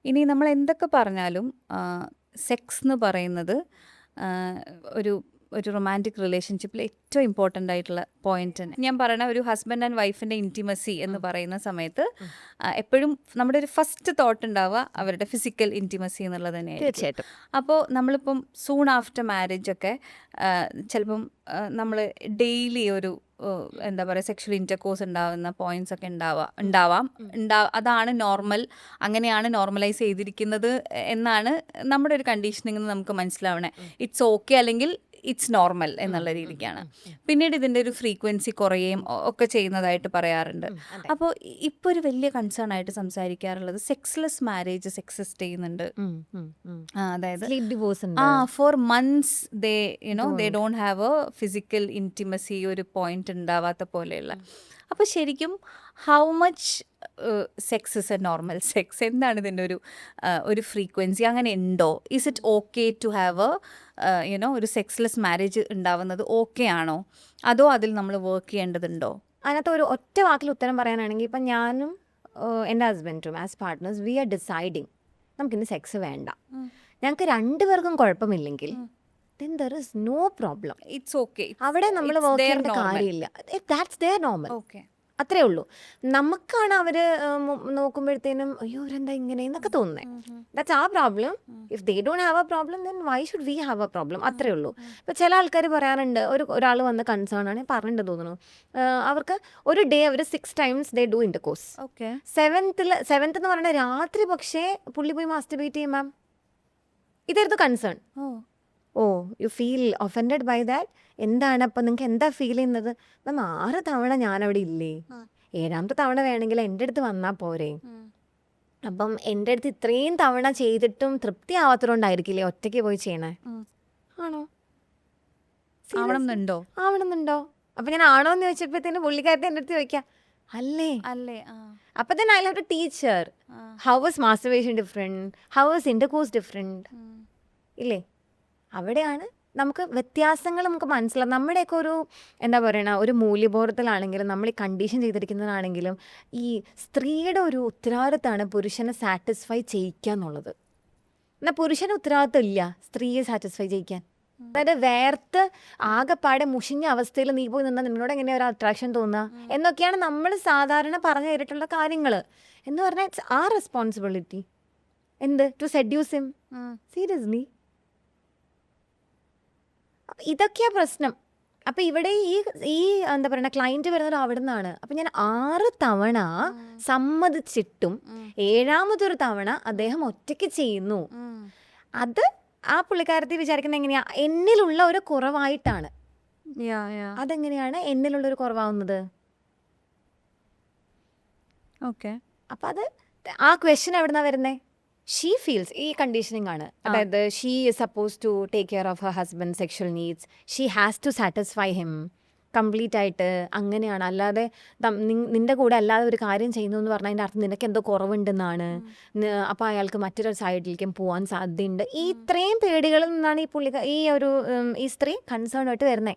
ഇനി നമ്മൾ എന്തൊക്കെ പറഞ്ഞാലും സെക്സ് എന്ന് പറയുന്നത് ആ, ഒരു ഒരു റൊമാൻറ്റിക് റിലേഷൻഷിപ്പിൽ ഏറ്റവും ഇമ്പോർട്ടൻ്റ് ആയിട്ടുള്ള പോയിന്റ് തന്നെ. ഞാൻ പറയണ ഒരു ഹസ്ബൻഡ് ആൻഡ് വൈഫിൻ്റെ ഇൻറ്റിമസി എന്ന് പറയുന്ന സമയത്ത് എപ്പോഴും നമ്മുടെ ഒരു ഫസ്റ്റ് തോട്ട് ഉണ്ടാവുക അവരുടെ ഫിസിക്കൽ ഇൻറ്റിമസി എന്നുള്ളത് തന്നെയായിരിക്കും. തീർച്ചയായിട്ടും. അപ്പോൾ നമ്മളിപ്പം സൂൺ ആഫ്റ്റർ മാരേജ് ഒക്കെ ചിലപ്പം നമ്മൾ ഡെയിലി ഒരു എന്താ പറയുക സെക്ഷൽ ഇൻ്റർകോഴ്സ് ഉണ്ടാവുന്ന പോയിന്റ്സ് ഒക്കെ അതാണ് നോർമൽ, അങ്ങനെയാണ് നോർമലൈസ് ചെയ്തിരിക്കുന്നത് എന്നാണ് നമ്മുടെ ഒരു കണ്ടീഷനിങ് നമുക്ക് മനസ്സിലാവണേ. ഇറ്റ്സ് ഓക്കെ അല്ലെങ്കിൽ ഇറ്റ്സ് നോർമൽ എന്നുള്ള രീതിക്കാണ്. പിന്നീട് ഇതിൻ്റെ ഒരു ഫ്രീക്വൻസി കുറയുകയും ഒക്കെ ചെയ്യുന്നതായിട്ട് പറയാറുണ്ട്. അപ്പോൾ ഇപ്പോൾ ഒരു വലിയ കൺസേൺ ആയിട്ട് സംസാരിക്കാറുള്ളത് സെക്സ്ലെസ് മാരേജ് എക്സിസ്റ്റ് ചെയ്യുന്നുണ്ട്. അതായത് സ്ലീപ്പ് ഡിവോഴ്സ് ഉണ്ട്. Four months they don't have a physical intimacy, ഒരു പോയിന്റ് ഉണ്ടാവാത്ത പോലെയുള്ള. അപ്പോൾ ശരിക്കും how much sex is a normal sex? എന്താണ് ഇതിൻ്റെ ഒരു ഫ്രീക്വൻസി? അങ്ങനെ ഉണ്ടോ? Is it okay to have ഒരു സെക്സ്ലെസ് മാരേജ് ഉണ്ടാവുന്നത് ഓക്കെ ആണോ, അതോ അതിൽ നമ്മൾ വർക്ക് ചെയ്യേണ്ടതുണ്ടോ? അതിനകത്ത് ഒരു ഒറ്റ വാക്കിൽ ഉത്തരം പറയാനാണെങ്കിൽ ഇപ്പം ഞാനും എൻ്റെ ഹസ്ബൻഡും as partners we are deciding നമുക്കിന്ന് സെക്സ് വേണ്ട, ഞങ്ങൾക്ക് രണ്ടുപേർക്കും കുഴപ്പമില്ലെങ്കിൽ then there is no problem. It's okay, അവിടെ നമ്മൾ വർക്ക് ചെയ്യേണ്ട കാര്യമില്ല. That's their normal. ഓക്കെ. അത്രേ ഉള്ളൂ. നമുക്കാണ് അവർ നോക്കുമ്പോഴത്തേനും അയ്യോ ഇവരെന്താ ഇങ്ങനെ എന്നൊക്കെ തോന്നുന്നത്. ദാറ്റ്സ് ആ problem. If they don't have A problem then why should we have A problem? അത്രേ ഉള്ളൂ. ഇപ്പോൾ ചില ആൾക്കാർ പറയാറുണ്ട്, ഒരാൾ വന്ന് കൺസേൺ ആണ് പറഞ്ഞിട്ട് തോന്നുന്നു, അവർക്ക് ഒരു ഡേ അവർ 6 times they do intercourse. Okay. Seventh എന്ന് പറയുന്നത് രാത്രി, പക്ഷേ പുള്ളി പോയി മാസ്റ്റർബേറ്റ് ചെയ്യും മാം. ഇതായിരുന്നു concern. You feel offended by that? എന്താണ് അപ്പം നിങ്ങൾക്ക് എന്താ ഫീൽ ചെയ്യുന്നത്? മാം 6 തവണ ഞാനവിടെ ഇല്ലേ, 7ാമത്തെ തവണ വേണമെങ്കിൽ എൻ്റെ അടുത്ത് വന്നാൽ പോരെ. അപ്പം എൻ്റെ അടുത്ത് ഇത്രയും തവണ ചെയ്തിട്ടും തൃപ്തി ആവാത്തതുകൊണ്ടായിരിക്കില്ലേ ഒറ്റയ്ക്ക് പോയി ചെയ്യണേ? ആണോ? ആവണമെന്നുണ്ടോ? ആവണമെന്നുണ്ടോ? അപ്പം ഞാൻ ആണോ എന്ന് ചോദിച്ചപ്പോഴത്തേന് പുള്ളിക്കാരത്തെ എൻ്റെ അടുത്ത് ചോദിക്കാം അല്ലേ. അപ്പം തന്നെ I have to teach her how was masturbation different, how was intercourse different. ഇല്ലേ? അവിടെയാണ് നമുക്ക് വ്യത്യാസങ്ങൾ നമുക്ക് മനസ്സിലാവും. നമ്മുടെയൊക്കെ ഒരു എന്താ പറയണ ഒരു മൂല്യബോധത്തിലാണെങ്കിലും നമ്മൾ ഈ കണ്ടീഷൻ ചെയ്തിരിക്കുന്നതാണെങ്കിലും ഈ സ്ത്രീയുടെ ഒരു ഉത്തരവാദിത്തമാണ് പുരുഷനെ സാറ്റിസ്ഫൈ ചെയ്യിക്കുക എന്നുള്ളത്. എന്നാൽ പുരുഷന് ഉത്തരവാദിത്തം ഇല്ല സ്ത്രീയെ സാറ്റിസ്ഫൈ ചെയ്യിക്കാൻ. അതായത് വേർത്ത് ആകെപ്പാടെ മുഷിഞ്ഞ അവസ്ഥയിൽ നീ പോയി നിന്നാൽ നിന്നോട് എങ്ങനെയാണ് ഒരു അട്രാക്ഷൻ തോന്നുക എന്നൊക്കെയാണ് നമ്മൾ സാധാരണ പറഞ്ഞു തന്നിട്ടുള്ള കാര്യങ്ങൾ. എന്ന് പറഞ്ഞാൽ it's a responsibility to seduce him. Seriously ഇതൊക്കെയാ പ്രശ്നം. അപ്പം ഇവിടെ ഈ എന്താ പറയുക ക്ലയൻറ്റ് വരുന്നത് അവിടെ നിന്നാണ്. അപ്പം ഞാൻ 6 തവണ സമ്മതിച്ചിട്ടും 7ാമതൊരു തവണ അദ്ദേഹം ഒറ്റയ്ക്ക് ചെയ്യുന്നു. അത് ആ പുള്ളിക്കാരത്തി വിചാരിക്കുന്നത് എങ്ങനെയാ, എന്നിലുള്ള ഒരു കുറവായിട്ടാണ്. അതെങ്ങനെയാണ് എന്നിലുള്ളൊരു കുറവാവുന്നത്? ഓക്കെ. അപ്പം അത് ആ ക്വസ്റ്റ്യൻ എവിടെ നിന്നാണ് വരുന്നത്? ഷീ ഫീൽസ് ഈ കണ്ടീഷനിങ് ആണ്. അതായത് she is suppose to take care of her husband sexual needs, she has to satisfy him complete ആയിട്ട്. അങ്ങനെയാണ്. അല്ലാതെ നിന്റെ കൂടെ അല്ലാതെ ഒരു കാര്യം ചെയ്യുന്നു എന്ന് പറഞ്ഞാൽ അതിൻ്റെ അർത്ഥം നിനക്ക് എന്തോ കുറവുണ്ടെന്നാണ്. അപ്പോൾ അയാൾക്ക് മറ്റൊരു സൈഡിലേക്കും പോകാൻ സാധ്യതയുണ്ട്. ഈ ഇത്രയും പേടികളിൽ നിന്നാണ് ഈ സ്ത്രീ കൺസേൺ ആയിട്ട് വരുന്നത്.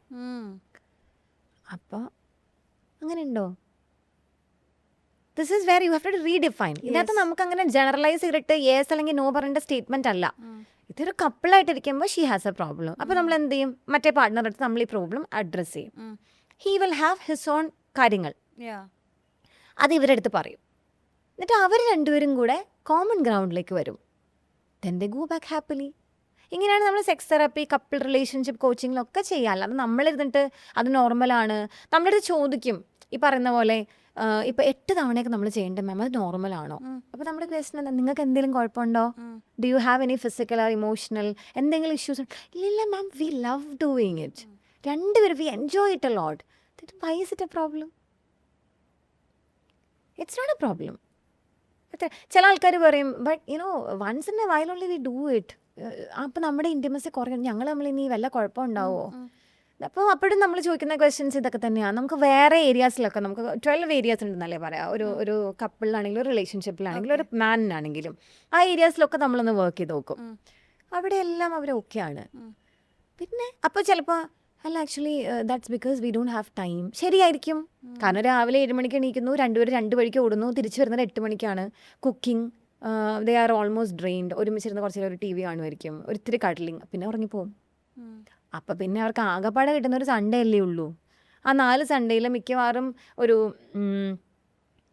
അപ്പോൾ അങ്ങനെ ഉണ്ടോ? This is where you have to redefine. ഇതിനകത്ത് നമുക്ക് അങ്ങനെ ജനറലൈസ് ചെയ്തിട്ട് യെസ് അല്ലെങ്കിൽ നോ പറയേണ്ട സ്റ്റേറ്റ്മെന്റ് അല്ല. ഇതൊരു കപ്പിളായിട്ടിരിക്കുമ്പോൾ ഷീ ഹാസ് എ പ്രോബ്ലം. അപ്പോൾ നമ്മൾ എന്ത് ചെയ്യും? മറ്റേ പാർട്ട്ണറെ അടുത്ത് നമ്മൾ ഈ പ്രോബ്ലം അഡ്രസ്സ് ചെയ്യും. He will have his own കാര്യങ്ങൾ, അത് ഇവരുടെ അടുത്ത് പറയും. എന്നിട്ട് അവർ രണ്ടുപേരും കൂടെ കോമൺ ഗ്രൗണ്ടിലേക്ക് വരും. Then they go back happily. ഇങ്ങനെയാണ് നമ്മൾ സെക്സ് തെറാപ്പി, കപ്പിൾ റിലേഷൻഷിപ്പ് കോച്ചിങ്ങിലൊക്കെ ചെയ്യുക. അല്ലാതെ നമ്മളിരുന്നിട്ട് അത് നോർമലാണ്. നമ്മുടെ അടുത്ത് ചോദിക്കും ഈ പറയുന്ന പോലെ ഇപ്പം 8 തവണയൊക്കെ നമ്മൾ ചെയ്യേണ്ട മാം, അത് നോർമലാണോ? അപ്പോൾ നമ്മുടെ ക്വസ്റ്റൻ എന്താ, നിങ്ങൾക്ക് എന്തെങ്കിലും കുഴപ്പമുണ്ടോ? Do you have any physical or emotional എന്തെങ്കിലും ഇഷ്യൂസ്? ഇല്ല ma'am, we love doing it. രണ്ടുപേരും we enjoy it a lot. Why is it a problem? It's not a problem. ചില ആൾക്കാർ പറയും but once in a while only we do it. അപ്പോൾ നമ്മുടെ intimacy കുറയും, ഞങ്ങൾ തമ്മിൽ ഇനി വല്ല കുഴപ്പമുണ്ടാവുമോ? അപ്പോൾ അപ്പോഴും നമ്മൾ ചോദിക്കുന്ന ക്വസ്റ്റ്യൻസ് ഇതൊക്കെ തന്നെയാണ്. നമുക്ക് വേറെ ഏരിയാസിലൊക്കെ നമുക്ക് 12 ഏരിയാസ് ഉണ്ടെന്നല്ലേ പറയാം. ഒരു കപ്പിളിലാണെങ്കിലും ഒരു റിലേഷൻഷിപ്പിലാണെങ്കിലും ഒരു മാനിനാണെങ്കിലും ആ ഏരിയാസിലൊക്കെ നമ്മളൊന്ന് വർക്ക് ചെയ്ത് നോക്കും. അവിടെയെല്ലാം അവർ ഓക്കെയാണ്. പിന്നെ അപ്പോൾ ചിലപ്പോൾ അല്ല actually that's because we don't have time. ശരിയായിരിക്കും. കാരണം രാവിലെ 7 മണിക്ക് എണീക്കുന്നു, രണ്ടുപേരും 2 വഴിക്ക് ഓടുന്നു, തിരിച്ചു വരുന്നത് 8 മണിക്കാണ്. Cooking they are almost drained, ഒരുമിച്ചിരുന്ന് കുറച്ച് നേരം ഒരു ടി വി കാണുമായിരിക്കും, ഒരിത്തിരി കഡ്ലിങ്, പിന്നെ ഉറങ്ങിപ്പോവും. അപ്പം പിന്നെ അവർക്ക് ആകെപ്പാടെ കിട്ടുന്ന ഒരു സൺഡേ അല്ലേ ഉള്ളൂ. ആ 4 സൺഡേയിൽ മിക്കവാറും ഒരു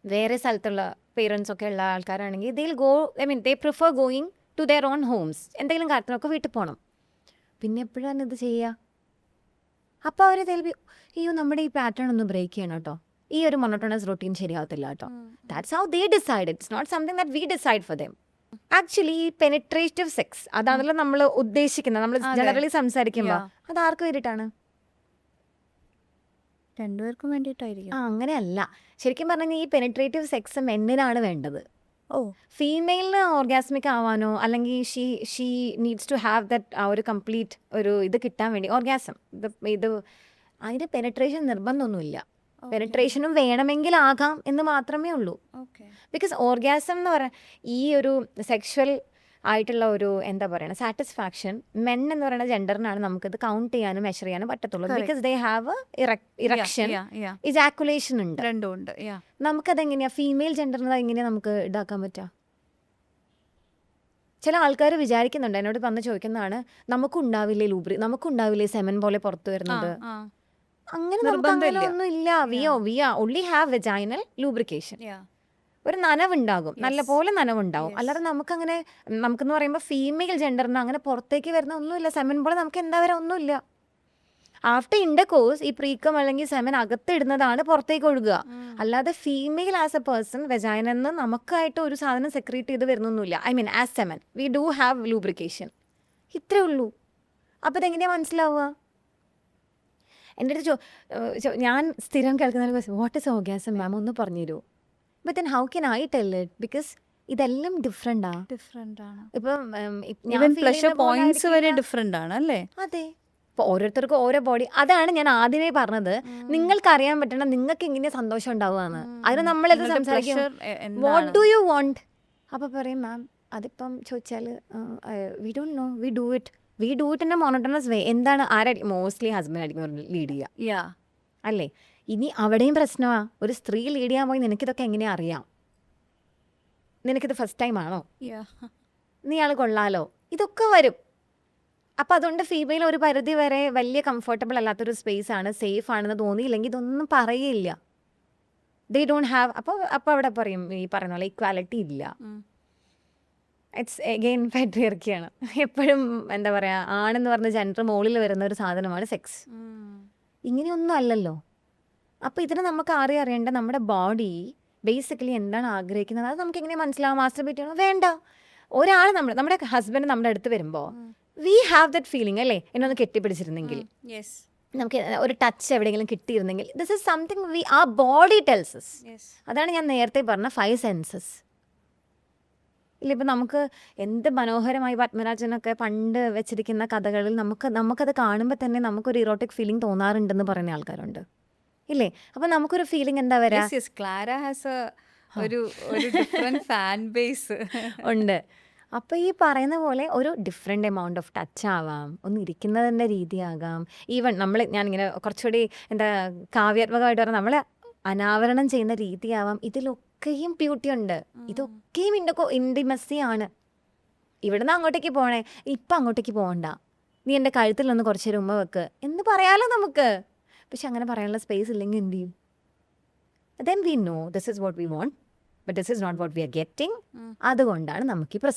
വേറെ സ്ഥലത്തുള്ള പേരൻസ് ഒക്കെ ഉള്ള ആൾക്കാരാണെങ്കിൽ they prefer going to their own homes, എന്തെങ്കിലും കാര്യത്തിനൊക്കെ വീട്ടിൽ പോകണം. പിന്നെ എപ്പോഴാണ് ഇത് ചെയ്യുക? അപ്പോൾ അവർ അയ്യോ നമ്മുടെ ഈ പാറ്റേൺ ഒന്ന് ബ്രേക്ക് ചെയ്യണം കേട്ടോ, ഈ ഒരു മൊണോട്ടോണസ് റൊട്ടീൻ ശരിയാവത്തില്ല കേട്ടോ. That's how they decide, it's not something that we decide for them. Actually ഈ പെനിട്രേറ്റീവ് സെക്സ് അതാണല്ലോ നമ്മൾ ഉദ്ദേശിക്കുന്നത്, നമ്മൾ ജനറലി സംസാരിക്കുമ്പോൾ. അത് ആർക്ക് വേണ്ടിയിട്ടാണ്? രണ്ടുപേർക്കും വേണ്ടിയിട്ടായിരിക്കും. അങ്ങനെയല്ല. ശരിക്കും പറഞ്ഞാൽ ഈ പെനിട്രേറ്റീവ് സെക്സ് മെന്നിനാണ് വേണ്ടത്. ഫീമെയിലിന് ഓർഗാസ്മിക് ആവാനോ അല്ലെങ്കിൽ she needs to have that ആ ഒരു കംപ്ലീറ്റ് ഒരു ഇത് കിട്ടാൻ വേണ്ടി ഓർഗാസം ഇത് അതിന് പെനിട്രേഷൻ നിർബന്ധമൊന്നുമില്ല. പെനിട്രേഷനും വേണമെങ്കിൽ ആകാം എന്ന് മാത്രമേ ഉള്ളൂ. ബിക്കോസ് ഓർഗാസം എന്ന് പറയാൻ ഈ ഒരു സെക്ഷൽ ആയിട്ടുള്ള ഒരു എന്താ പറയുക സാറ്റിസ്ഫാക്ഷൻ മെൻ എന്ന് പറയുന്ന ജെൻഡറിനാണ് നമുക്കത് കൗണ്ട് ചെയ്യാനും മെഷർ ചെയ്യാനും പറ്റത്തുള്ളൂ. Because they have erection, ejaculation ഉണ്ട്, രണ്ടും ഉണ്ട്. നമുക്കതെങ്ങനെയാ ഫീമെയിൽ ജെൻഡറിന് എങ്ങനെയാ നമുക്ക് ഇതാക്കാൻ പറ്റുക? ചില ആൾക്കാർ വിചാരിക്കുന്നുണ്ട്, എന്നോട് വന്ന് ചോദിക്കുന്നതാണ്, നമുക്കുണ്ടാവില്ലേ നമുക്കുണ്ടാവില്ലേ സെമൻ പോലെ പുറത്തു വരുന്നത്? അങ്ങനെ നമുക്ക് അങ്ങനെ ഒന്നും ഇല്ല. V only have vaginal lubrication. ഒരു നനവുണ്ടാകും, നല്ലപോലെ നനവുണ്ടാവും. അല്ലാതെ നമുക്കെന്ന് പറയുമ്പോൾ ഫീമെയിൽ ജെൻഡറിന് അങ്ങനെ പുറത്തേക്ക് വരുന്ന ഒന്നുമില്ല. സെമൻ പോലെ നമുക്ക് എന്താ വരാ ഒന്നുമില്ല. ആഫ്റ്റർ ഇന്റർകോഴ്സ് ഈ പ്രീക്കം അല്ലെങ്കിൽ സെമൻ അകത്തിടുന്നതാണ് പുറത്തേക്ക് ഒഴുകുക. അല്ലാതെ ഫീമെയിൽ ആസ് എ പേഴ്സൺ വെജൈനെന്ന് നമുക്കായിട്ട് ഒരു സാധനം സെക്രീറ്റ് ചെയ്ത് വരുന്നൊന്നുമില്ല. I mean as semen we do have lubrication. ഇത്രേ ഉള്ളൂ. അപ്പോൾ ഇതെങ്ങനെയാണ് മനസ്സിലാവുക? എൻ്റെ അടുത്ത് ഞാൻ സ്ഥിരം കേൾക്കുന്ന വാട്ട് ഇസ് ഓർഗാസം മാം, ഒന്ന് പറഞ്ഞു തരുമോ? But then how can I tell it? Because ഇതെല്ലാം ഡിഫറെൻ്റ് ആണ്. ഇപ്പം പ്ലഷർ പോയിന്റ്സ് വരെ ഡിഫറെൻ്റ് ആണ് അല്ലേ? അതെ, ഇപ്പോൾ ഓരോരുത്തർക്കും ഓരോ ബോഡി. അതാണ് ഞാൻ ആദ്യമേ പറഞ്ഞത്, നിങ്ങൾക്ക് അറിയാൻ പറ്റണം നിങ്ങൾക്ക് എങ്ങനെ സന്തോഷം ഉണ്ടാവുകയെന്ന്. അതിന് നമ്മളത് സംസാരിക്കും, വാട്ട് ഡു യു വോണ്ട്? അപ്പോൾ പറയും മാം അതിപ്പം ചോദിച്ചാൽ we don't know, we do it in a monotonous way. എന്താണ് മോസ്റ്റ്ലി ഹസ്ബൻഡ് ആയിരിക്കും ലീഡ് ചെയ്യുക അല്ലേ? ഇനി അവിടെയും പ്രശ്നമാണ്. ഒരു സ്ത്രീ ലീഡ് ചെയ്യാൻ പോയി നിനക്കിതൊക്കെ എങ്ങനെയാ അറിയാം? നിനക്കിത് ഫസ്റ്റ് ടൈം ആണോ? നീ ആൾ കൊള്ളാലോ? ഇതൊക്കെ വരും. അപ്പം അതുകൊണ്ട് ഫീമെയിൽ ഒരു പരിധി വരെ വലിയ കംഫർട്ടബിൾ അല്ലാത്തൊരു സ്പേസ് ആണ്, സേഫ് ആണെന്ന് തോന്നിയില്ലെങ്കിൽ ഇതൊന്നും പറയില്ല. They don't have. അപ്പോൾ അവിടെ പറയും ഈ പറയുന്ന പോലെ ഇക്വാലിറ്റി ഇല്ല. ഇറ്റ്സ് എഗെയിൻ പാട്രിയാർക്കിയാണ്. എപ്പോഴും എന്താ പറയുക, ആണെന്ന് പറഞ്ഞ ജെൻഡർ മുകളിൽ വരുന്ന ഒരു സാധനമാണ് സെക്സ്. ഇങ്ങനെയൊന്നും അല്ലല്ലോ. അപ്പോൾ ഇതിന് നമുക്ക് അറിയേണ്ട നമ്മുടെ ബോഡി ബേസിക്കലി എന്താണ് ആഗ്രഹിക്കുന്നത് അത് നമുക്ക് എങ്ങനെ മനസ്സിലാവും? മാസ്റ്റർബേറ്റ് ചെയ്യണോ വേണ്ട? ഒരാൾ നമ്മുടെ ഹസ്ബൻഡ് നമ്മുടെ അടുത്ത് വരുമ്പോൾ വി ഹാവ് ദറ്റ് ഫീലിംഗ് അല്ലേ, എന്നെ ഒന്ന് കെട്ടിപ്പിടിച്ചിരുന്നെങ്കിൽ, നമുക്ക് ഒരു ടച്ച് എവിടെയെങ്കിലും കിട്ടിയിരുന്നെങ്കിൽ, ദിസ് ഇസ് സംതിങ് ആ ബോഡി ടെൽസ് us. അതാണ് ഞാൻ നേരത്തെ പറഞ്ഞ 5 സെൻസസ്. ഇല്ല, ഇപ്പം നമുക്ക് എന്ത് മനോഹരമായി പത്മരാജനൊക്കെ പണ്ട് വെച്ചിരിക്കുന്ന കഥകളിൽ നമുക്കത് കാണുമ്പോൾ തന്നെ നമുക്കൊരു ഇറോട്ടിക് ഫീലിംഗ് തോന്നാറുണ്ടെന്ന് പറയുന്ന ആൾക്കാരുണ്ട് ഇല്ലേ? അപ്പം നമുക്കൊരു ഫീലിംഗ് എന്താ വരാ? ക്ലാര ഹാസ് ഒരു ഡിഫറെന്റ് ഫാൻ ബേസ് ഉണ്ട്. അപ്പോൾ ഈ പറയുന്ന പോലെ ഒരു ഡിഫറെൻ്റ് എമൗണ്ട് ഓഫ് ടച്ച് ആവാം, ഒന്ന് ഇരിക്കുന്നതിൻ്റെ രീതിയാകാം, ഈവൻ ഞാനിങ്ങനെ കുറച്ചുകൂടി എന്താ കാവ്യാത്മകമായിട്ട് പറഞ്ഞാൽ നമ്മൾ അനാവരണം ചെയ്യുന്ന രീതിയാവാം. ഇതിലൊക്കെയും ബ്യൂട്ടി ഉണ്ട്, ഇതൊക്കെയും ഇൻറ്റിമസി ആണ്. ഇവിടുന്ന് അങ്ങോട്ടേക്ക് പോകണേ, ഇപ്പം അങ്ങോട്ടേക്ക് പോകണ്ട, നീ എൻ്റെ കഴുത്തിൽ നിന്ന് കുറച്ച് നേരം ഉമ്മ വെക്ക് എന്ന് പറയാലോ നമുക്ക്. പക്ഷെ അങ്ങനെ പറയാനുള്ള സ്പേസ് ഇല്ലെങ്കിൽ എന്ത് ചെയ്യും? Then we know this is what we want, but this is not what we are getting. അതുകൊണ്ടാണ് നമുക്ക് ഈ